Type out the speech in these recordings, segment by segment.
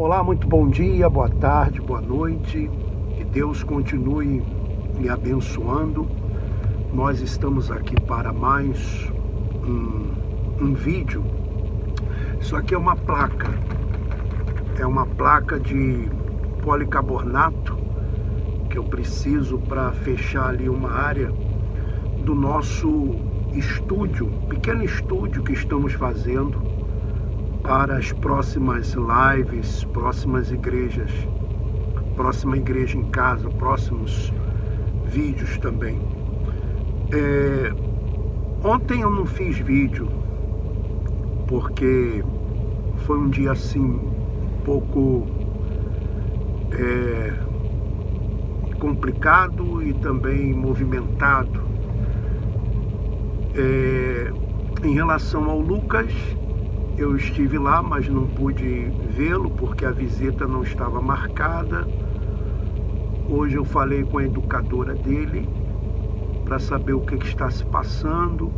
Olá, muito bom dia, boa tarde, boa noite. Que Deus continue me abençoando. Nós estamos aqui para mais um vídeo. Isso aqui é uma placa. É uma placa de policarbonato que eu preciso para fechar ali uma área do nosso estúdio, pequeno estúdio que estamos fazendo para as próximas lives, próximas igrejas, próxima igreja em casa, próximos vídeos também. Ontem eu não fiz vídeo porque foi um dia assim um pouco complicado e também movimentado. Em relação ao Lucas, eu estive lá, mas não pude vê-lo porque a visita não estava marcada. Hoje eu falei com a educadora dele para saber o que está se passando.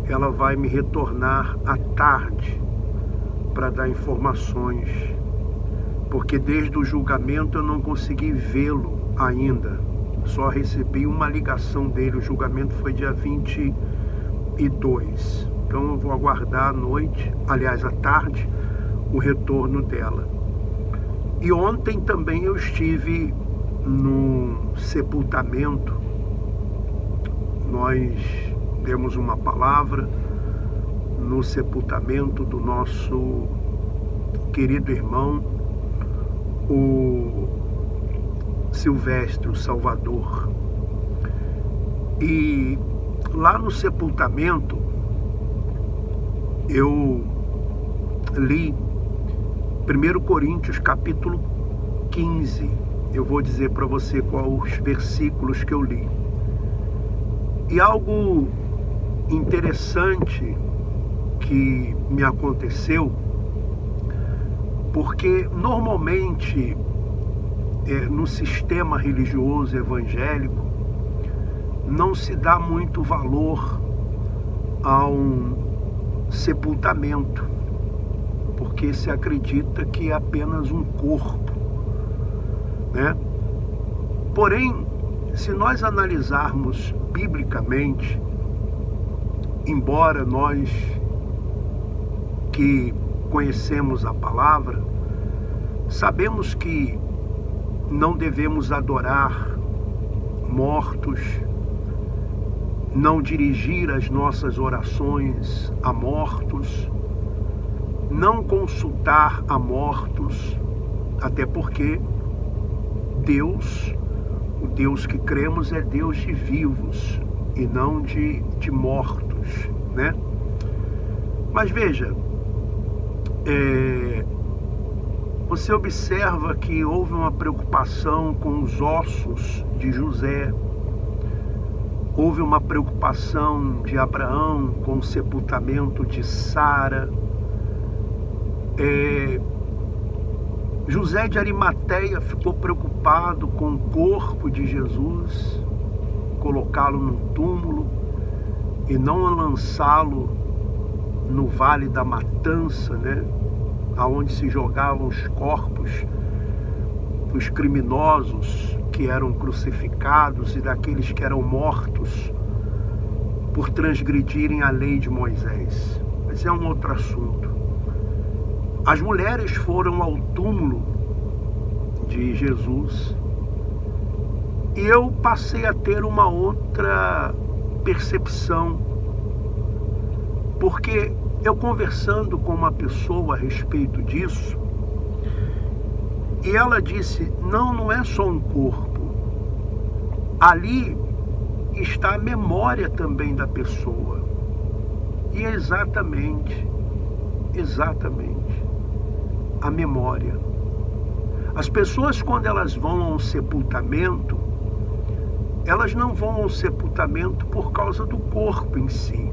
Ela vai me retornar à tarde para dar informações, porque desde o julgamento eu não consegui vê-lo ainda. Só recebi uma ligação dele. O julgamento foi dia 22. Então eu vou aguardar à noite, aliás à tarde, o retorno dela. E ontem também eu estive no sepultamento. Nós demos uma palavra no sepultamento do nosso querido irmão, o Silvestre, o Salvador. E lá no sepultamento eu li 1 Coríntios capítulo 15. Eu vou dizer para você quais os versículos que eu li. E algo interessante que me aconteceu, porque normalmente no sistema religioso evangélico não se dá muito valor a um sepultamento, porque se acredita que é apenas um corpo, né? Porém, se nós analisarmos biblicamente, embora nós que conhecemos a palavra, sabemos que não devemos adorar mortos, não dirigir as nossas orações a mortos, não consultar a mortos, até porque Deus, o Deus que cremos, é Deus de vivos e não de mortos, né? Mas veja, você observa que houve uma preocupação com os ossos de José. Houve uma preocupação de Abraão com o sepultamento de Sara. José de Arimateia ficou preocupado com o corpo de Jesus, colocá-lo num túmulo e não lançá-lo no Vale da Matança, né? Aonde se jogavam os corpos dos criminosos que eram crucificados e daqueles que eram mortos por transgredirem a lei de Moisés. Mas é um outro assunto. As mulheres foram ao túmulo de Jesus e eu passei a ter uma outra percepção, porque eu conversando com uma pessoa a respeito disso, e ela disse, não é só um corpo. Ali está a memória também da pessoa. E é exatamente a memória. As pessoas, quando elas vão a um sepultamento, elas não vão ao sepultamento por causa do corpo em si,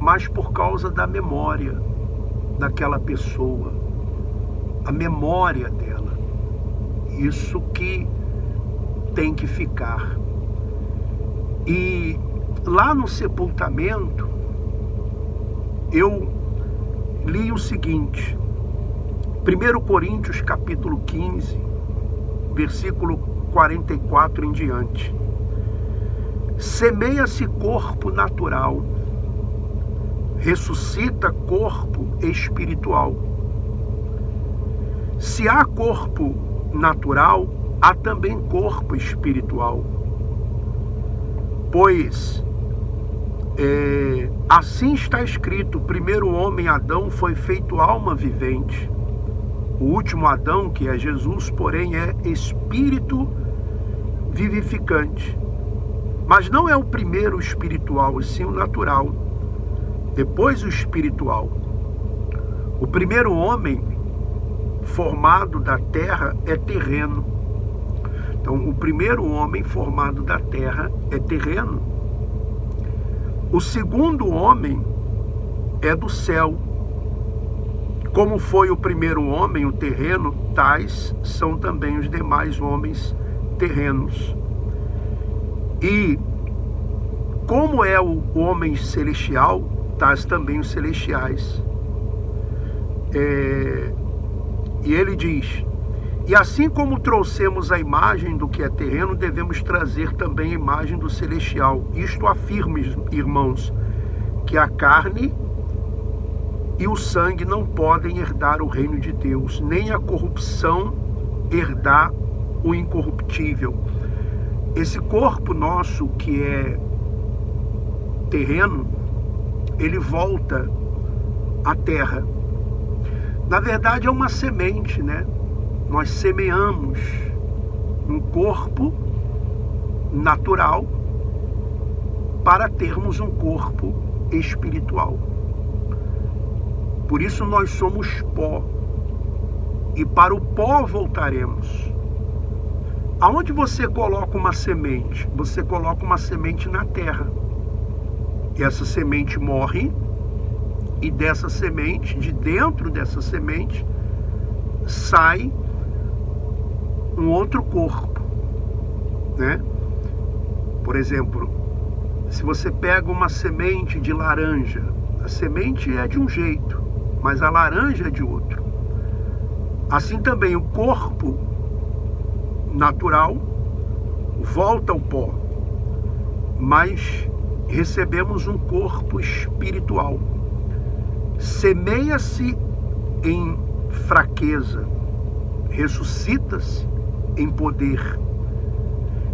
mas por causa da memória daquela pessoa. A memória dela, isso que tem que ficar. E lá no sepultamento, eu li o seguinte: 1 Coríntios capítulo 15, versículo 44 em diante. Semeia-se corpo natural, ressuscita corpo espiritual. Se há corpo natural, há também corpo espiritual. Pois assim está escrito: o primeiro homem, Adão, foi feito alma vivente. O último Adão, que é Jesus, porém, é espírito vivificante. Mas não é o primeiro o espiritual, e sim o natural. Depois o espiritual. O primeiro homem formado da terra é terreno. Então, o primeiro homem formado da terra é terreno. O segundo homem é do céu. Como foi o primeiro homem, o terreno, tais são também os demais homens terrenos. E como é o homem celestial, tais também os celestiais. E ele diz: e assim como trouxemos a imagem do que é terreno, devemos trazer também a imagem do celestial. Isto afirma, irmãos, que a carne e o sangue não podem herdar o reino de Deus, nem a corrupção herdar o incorruptível. Esse corpo nosso que é terreno, ele volta à terra. Na verdade é uma semente, né? Nós semeamos um corpo natural para termos um corpo espiritual. Por isso nós somos pó, e para o pó voltaremos. Aonde você coloca uma semente? Você coloca uma semente na terra. E essa semente morre, e dessa semente, de dentro dessa semente, sai um outro corpo, né? Por exemplo, se você pega uma semente de laranja, a semente é de um jeito, mas a laranja é de outro. Assim também o corpo natural volta ao pó, mas recebemos um corpo espiritual. Semeia-se em fraqueza, ressuscita-se em poder.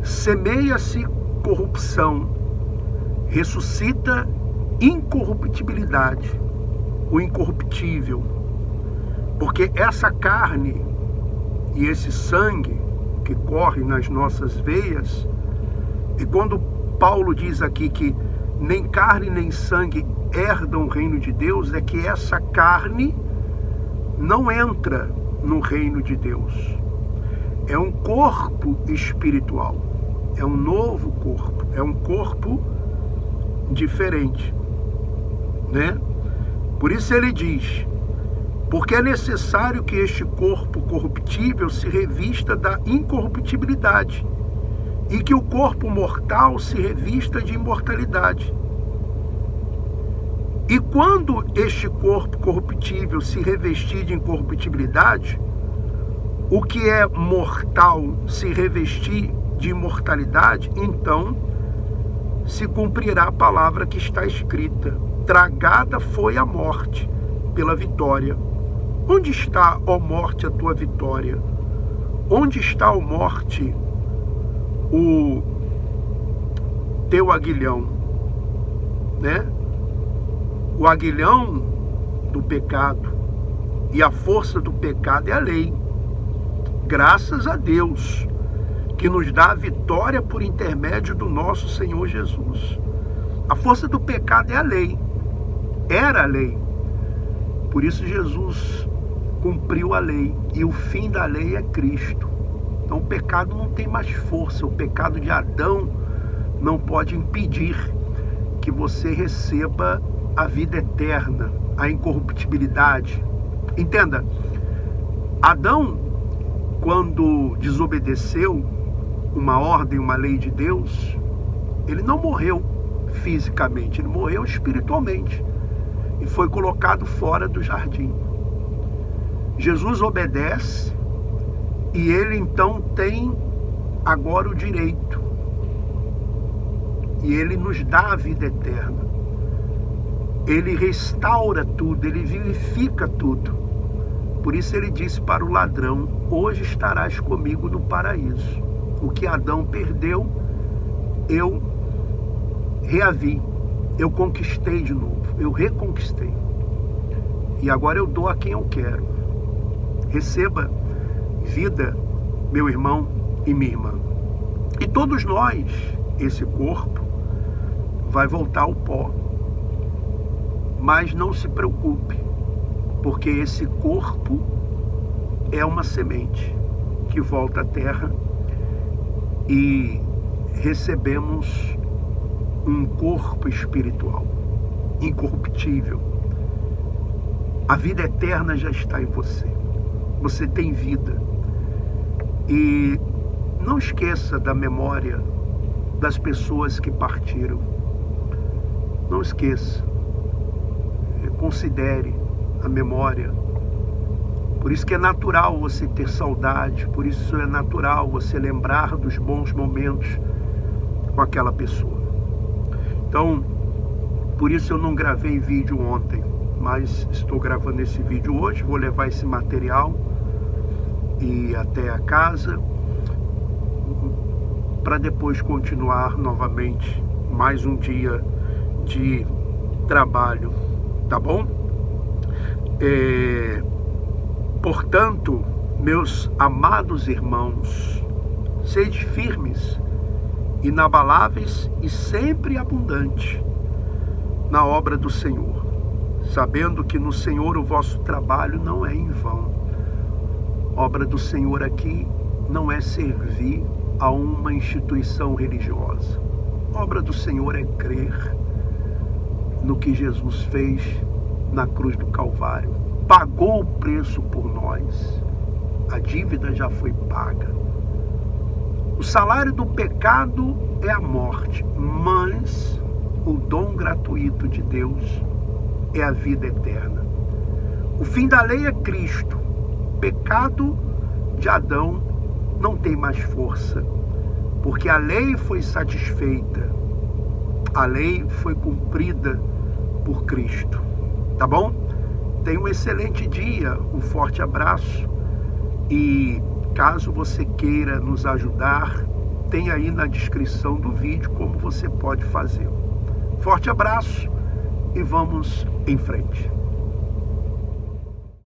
Semeia-se corrupção, ressuscita incorruptibilidade, o incorruptível. Porque essa carne e esse sangue que corre nas nossas veias, e quando Paulo diz aqui que nem carne nem sangue herdam o reino de Deus, é que essa carne não entra no reino de Deus. É um corpo espiritual, é um novo corpo, é um corpo diferente, né? Por isso ele diz: porque é necessário que este corpo corruptível se revista da incorruptibilidade, e que o corpo mortal se revista de imortalidade. E quando este corpo corruptível se revestir de incorruptibilidade, o que é mortal se revestir de imortalidade, então se cumprirá a palavra que está escrita: tragada foi a morte pela vitória. Onde está, ó morte, a tua vitória? Onde está, ó morte, o teu aguilhão, né? O aguilhão do pecado e a força do pecado é a lei. Graças a Deus que nos dá a vitória por intermédio do nosso Senhor Jesus. A força do pecado é a lei. Era a lei. Por isso Jesus cumpriu a lei, e o fim da lei é Cristo. Então o pecado não tem mais força. O pecado de Adão não pode impedir que você receba a vida eterna, a incorruptibilidade. Entenda, Adão, quando desobedeceu uma ordem, uma lei de Deus, ele não morreu fisicamente, ele morreu espiritualmente e foi colocado fora do jardim. Jesus obedece e ele então tem agora o direito. E ele nos dá a vida eterna. Ele restaura tudo, ele vivifica tudo. Por isso ele disse para o ladrão: hoje estarás comigo no paraíso. O que Adão perdeu, eu reavi, eu conquistei de novo, eu reconquistei. E agora eu dou a quem eu quero. Receba vida, meu irmão e minha irmã. E todos nós, esse corpo, vai voltar ao pó. Mas não se preocupe, porque esse corpo é uma semente que volta à terra e recebemos um corpo espiritual, incorruptível. A vida eterna já está em você. Você tem vida. E não esqueça da memória das pessoas que partiram. Não esqueça. Considere a memória. Por isso que é natural você ter saudade, por isso é natural você lembrar dos bons momentos com aquela pessoa. Então, por isso eu não gravei vídeo ontem, mas estou gravando esse vídeo hoje, vou levar esse material e até a casa para depois continuar novamente mais um dia de trabalho, tá bom? Portanto, meus amados irmãos, sede firmes, inabaláveis e sempre abundantes na obra do Senhor, sabendo que no Senhor o vosso trabalho não é em vão. Obra do Senhor aqui não é servir a uma instituição religiosa. Obra do Senhor é crer no que Jesus fez na cruz do Calvário. Pagou o preço por nós. A dívida já foi paga. O salário do pecado é a morte, mas o dom gratuito de Deus é a vida eterna. O fim da lei é Cristo. O pecado de Adão não tem mais força, porque a lei foi satisfeita. A lei foi cumprida por Cristo. Tá bom? Tenha um excelente dia, um forte abraço e caso você queira nos ajudar, tem aí na descrição do vídeo como você pode fazer. Forte abraço e vamos em frente.